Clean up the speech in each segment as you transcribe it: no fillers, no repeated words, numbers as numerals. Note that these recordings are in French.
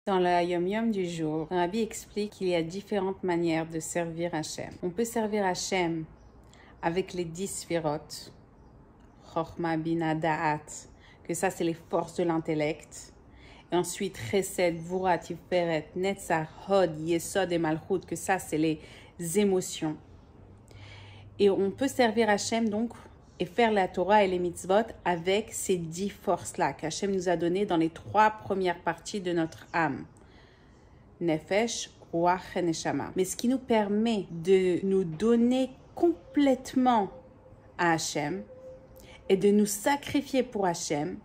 Dans le Yom Yom du jour, Rabbi explique qu'il y a différentes manières de servir Hachem. On peut servir Hachem avec les 10 sphirot, Chochma, Bina, Da'at, que ça c'est les forces de l'intellect. Et ensuite, Chesed, Gvura, Tiferet, Netzach, Hod, Yesod et Malchut, que ça c'est les émotions. Et on peut servir Hachem donc et faire la Torah et les mitzvot avec ces 10 forces-là qu'Hachem nous a données dans les 3 premières parties de notre âme. Nefesh, Ruach et Neshama. Mais ce qui nous permet de nous donner complètement à Hachem et de nous sacrifier pour Hachem,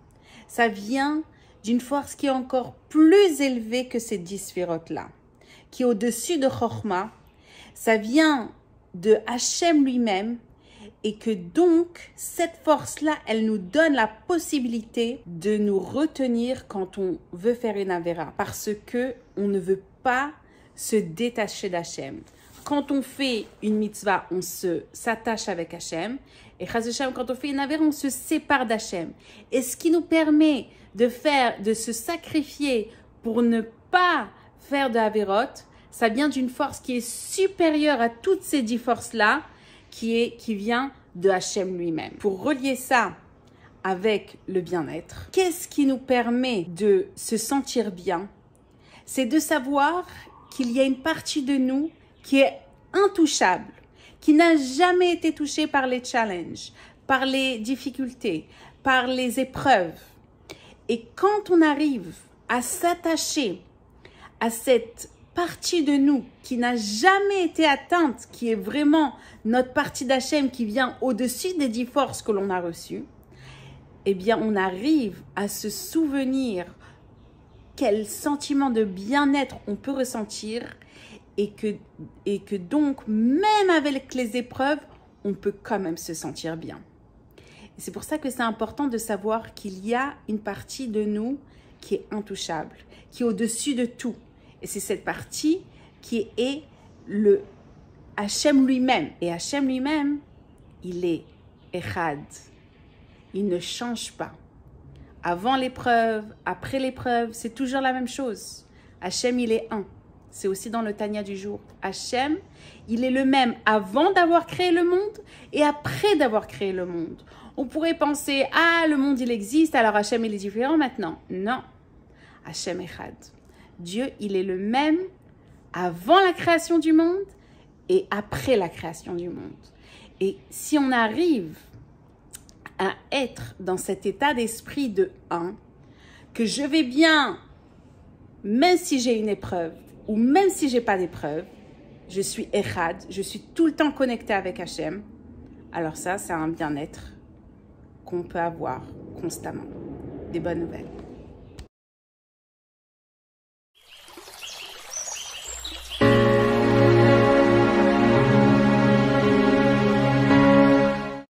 ça vient d'une force qui est encore plus élevée que ces 10 sphirotes-là, qui est au-dessus de Chochma. Ça vient de Hachem lui-même, et que donc, cette force-là, elle nous donne la possibilité de nous retenir quand on veut faire une avéra, parce que on ne veut pas se détacher d'Hachem. Quand on fait une mitzvah, on s'attache avec Hachem, et Chas v'Shalom, quand on fait une avéra, on se sépare d'Hachem. Et ce qui nous permet de se sacrifier pour ne pas faire de avérote, ça vient d'une force qui est supérieure à toutes ces 10 forces-là, qui vient de Hachem lui-même. Pour relier ça avec le bien-être, qu'est-ce qui nous permet de se sentir bien? C'est de savoir qu'il y a une partie de nous qui est intouchable, qui n'a jamais été touchée par les challenges, par les difficultés, par les épreuves. Et quand on arrive à s'attacher à cette partie de nous qui n'a jamais été atteinte, qui est vraiment notre partie d'Hachem qui vient au-dessus des 10 forces que l'on a reçues, eh bien on arrive à se souvenir quel sentiment de bien-être on peut ressentir et que donc même avec les épreuves, on peut quand même se sentir bien. Et c'est pour ça que c'est important de savoir qu'il y a une partie de nous qui est intouchable, qui est au-dessus de tout. Et c'est cette partie qui est le Hachem lui-même. Et Hachem lui-même, il est Echad. Il ne change pas. Avant l'épreuve, après l'épreuve, c'est toujours la même chose. Hachem, il est un. C'est aussi dans le Tanya du jour. Hachem, il est le même avant d'avoir créé le monde et après d'avoir créé le monde. On pourrait penser, ah, le monde, il existe, alors Hachem, il est différent maintenant. Non. Hachem Echad. Dieu, il est le même avant la création du monde et après la création du monde. Et si on arrive à être dans cet état d'esprit de un, que je vais bien, même si j'ai une épreuve ou même si j'ai pas d'épreuve, je suis Echad, je suis tout le temps connecté avec Hachem, alors ça, c'est un bien-être qu'on peut avoir constamment. Des bonnes nouvelles.